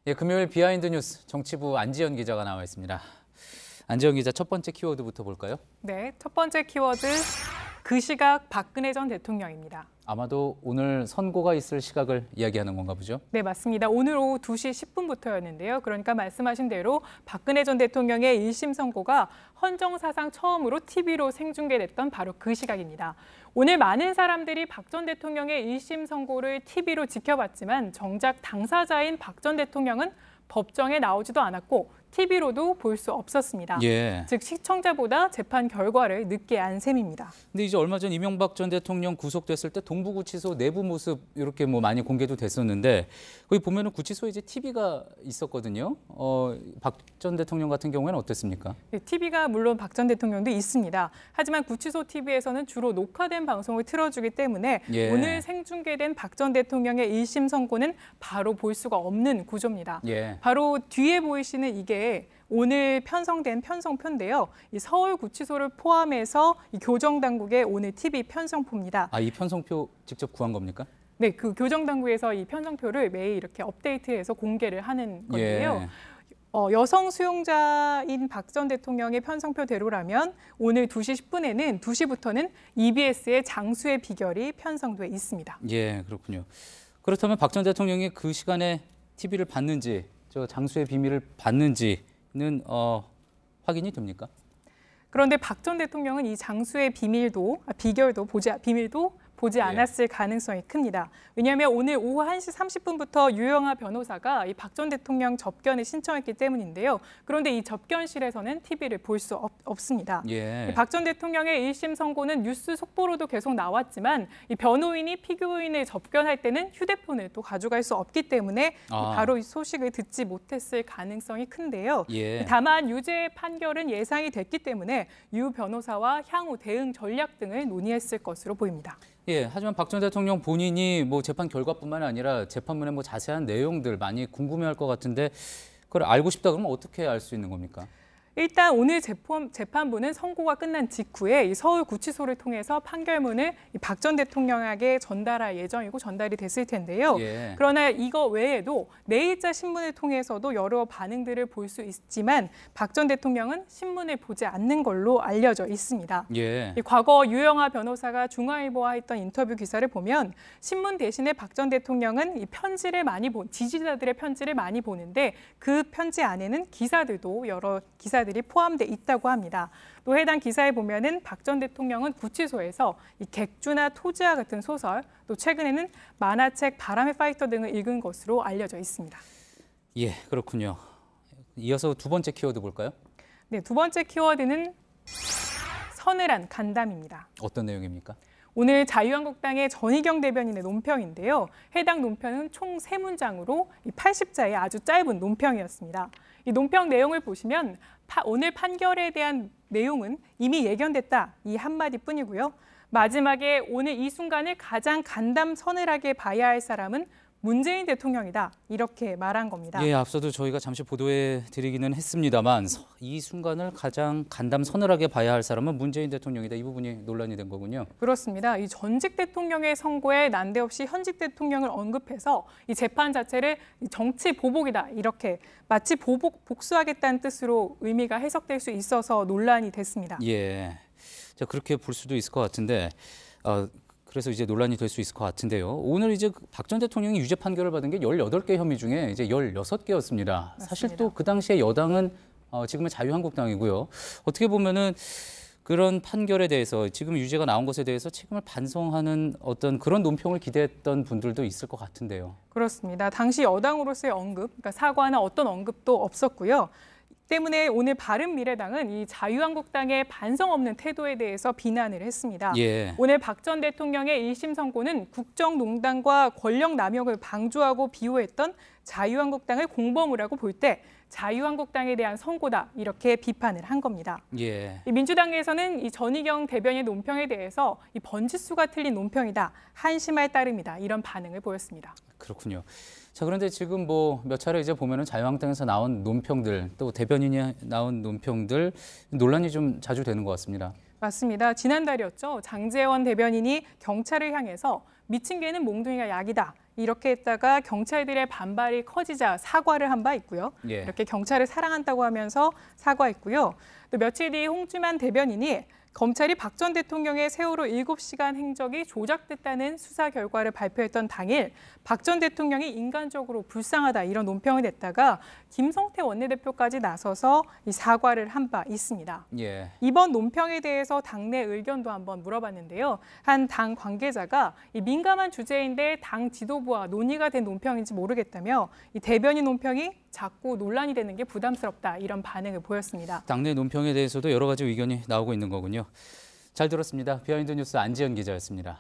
예, 금요일 비하인드 뉴스 정치부 안지연 기자가 나와 있습니다. 안지연 기자, 첫 번째 키워드부터 볼까요? 네, 첫 번째 키워드, 그 시각 박근혜 전 대통령입니다. 아마도 오늘 선고가 있을 시각을 이야기하는 건가 보죠? 네, 맞습니다. 오늘 오후 2시 10분부터였는데요. 그러니까 말씀하신 대로 박근혜 전 대통령의 1심 선고가 헌정사상 처음으로 TV로 생중계됐던 바로 그 시각입니다. 오늘 많은 사람들이 박 전 대통령의 1심 선고를 TV로 지켜봤지만 정작 당사자인 박 전 대통령은 법정에 나오지도 않았고 TV로도 볼 수 없었습니다. 예. 즉 시청자보다 재판 결과를 늦게 안 셈입니다. 근데 이제 얼마 전 이명박 전 대통령 구속됐을 때 동부구치소 내부 모습 이렇게 많이 공개도 됐었는데 거기 보면은 구치소에 이제 TV가 있었거든요. 박 전 대통령 같은 경우에는 어땠습니까? 네, TV가 물론 박 전 대통령도 있습니다. 하지만 구치소 TV에서는 주로 녹화된 방송을 틀어주기 때문에 예. 오늘 생중계된 박 전 대통령의 1심 선고는 바로 볼 수가 없는 구조입니다. 예. 바로 뒤에 보이시는 이게 오늘 편성된 편성표인데요. 이 서울구치소를 포함해서 이 교정당국의 오늘 TV 편성표입니다. 아, 이 편성표 직접 구한 겁니까? 네, 그 교정당국에서 이 편성표를 매일 이렇게 업데이트해서 공개를 하는 건데요. 예. 여성 수용자인 박 전 대통령의 편성표대로라면 오늘 2시 10분에는 2시부터는 EBS의 장수의 비결이 편성돼 있습니다. 예, 그렇군요. 그렇다면 박 전 대통령이 그 시간에 TV를 봤는지, 저 장수의 비밀을 봤는지는 확인이 됩니까? 그런데 박 전 대통령은 이 장수의 비결도 보지 않았을 가능성이 큽니다. 왜냐하면 오늘 오후 1시 30분부터 유영하 변호사가 이 박 전 대통령 접견을 신청했기 때문인데요. 그런데 이 접견실에서는 TV를 볼 수 없습니다. 예. 박 전 대통령의 1심 선고는 뉴스 속보로도 계속 나왔지만 이 변호인이 피고인을 접견할 때는 휴대폰을 또 가져갈 수 없기 때문에 바로 이 소식을 듣지 못했을 가능성이 큰데요. 예. 다만 유죄 판결은 예상이 됐기 때문에 유 변호사와 향후 대응 전략 등을 논의했을 것으로 보입니다. 예, 하지만 박 전 대통령 본인이 재판 결과뿐만 아니라 재판문의 자세한 내용들 많이 궁금해할 것 같은데 그걸 알고 싶다 그러면 어떻게 알 수 있는 겁니까? 일단 오늘 재판부는 선고가 끝난 직후에 이 서울구치소를 통해서 판결문을 박 전 대통령에게 전달할 예정이고 전달이 됐을 텐데요. 예. 그러나 이거 외에도 내일자 신문을 통해서도 여러 반응들을 볼 수 있지만 박 전 대통령은 신문을 보지 않는 걸로 알려져 있습니다. 예. 과거 유영하 변호사가 중앙일보와 했던 인터뷰 기사를 보면 신문 대신에 박 전 대통령은 이 편지를 지지자들의 편지를 많이 보는데 그 편지 안에는 여러 기사들이 포함돼 있다고 합니다. 또 해당 기사에 보면은 박 전 대통령은 구치소에서 이 객주나 토지와 같은 소설, 또 최근에는 만화책 바람의 파이터 등을 읽은 것으로 알려져 있습니다. 예, 그렇군요. 이어서 두 번째 키워드 볼까요? 네, 두 번째 키워드는 서늘한 간담입니다. 어떤 내용입니까? 오늘 자유한국당의 전희경 대변인의 논평인데요. 해당 논평은 총 3문장으로 80자의 아주 짧은 논평이었습니다. 이 논평 내용을 보시면 오늘 판결에 대한 내용은 이미 예견됐다, 이 한마디뿐이고요. 마지막에 오늘 이 순간을 가장 간담 서늘하게 봐야 할 사람은 문재인 대통령이다, 이렇게 말한 겁니다. 예, 앞서도 저희가 잠시 보도해 드리기는 했습니다만 이 순간을 가장 간담 서늘하게 봐야 할 사람은 문재인 대통령이다. 이 부분이 논란이 된 거군요. 그렇습니다. 이 전직 대통령의 선고에 난데없이 현직 대통령을 언급해서 이 재판 자체를 정치 보복이다, 이렇게 마치 복수하겠다는 뜻으로 의미가 해석될 수 있어서 논란이 됐습니다. 예, 자, 그렇게 볼 수도 있을 것 같은데 그래서 이제 논란이 될 수 있을 것 같은데요. 오늘 이제 박 전 대통령이 유죄 판결을 받은 게 18개 혐의 중에 이제 16개였습니다. 맞습니다. 사실 또 그 당시에 여당은 지금의 자유한국당이고요. 어떻게 보면은 그런 판결에 대해서 지금 유죄가 나온 것에 대해서 책임을 반성하는 어떤 그런 논평을 기대했던 분들도 있을 것 같은데요. 그렇습니다. 당시 여당으로서의 언급, 그러니까 사과나 어떤 언급도 없었고요. 때문에 오늘 바른미래당은 이 자유한국당의 반성 없는 태도에 대해서 비난을 했습니다. 예. 오늘 박 전 대통령의 1심 선고는 국정농단과 권력 남용을 방조하고 비호했던 자유한국당을 공범이라고 볼 때 자유한국당에 대한 선고다, 이렇게 비판을 한 겁니다. 예. 민주당에서는 이 전희경 대변인의 논평에 대해서 이 번지수가 틀린 논평이다, 한심할 따름이다, 이런 반응을 보였습니다. 그렇군요. 자, 그런데 지금 몇 차례 이제 보면은 자유한국당에서 나온 논평들, 또 대변인이 나온 논평들 논란이 좀 자주 되는 것 같습니다. 맞습니다. 지난달이었죠. 장제원 대변인이 경찰을 향해서 미친 개는 몽둥이가 약이다, 이렇게 했다가 경찰들의 반발이 커지자 사과를 한 바 있고요. 예. 이렇게 경찰을 사랑한다고 하면서 사과했고요. 또 며칠 뒤 홍주만 대변인이 검찰이 박 전 대통령의 세월호 7시간 행적이 조작됐다는 수사 결과를 발표했던 당일 박 전 대통령이 인간적으로 불쌍하다 이런 논평을 냈다가 김성태 원내대표까지 나서서 이 사과를 한 바 있습니다. 예. 이번 논평에 대해서 당내 의견도 한번 물어봤는데요. 한 당 관계자가 이 민감한 주제인데 당 지도부와 논의가 된 논평인지 모르겠다며 이 대변인 논평이 자꾸 논란이 되는 게 부담스럽다 이런 반응을 보였습니다. 당내 논평에 대해서도 여러 가지 의견이 나오고 있는 거군요. 잘 들었습니다. 비하인드 뉴스 안지연 기자였습니다.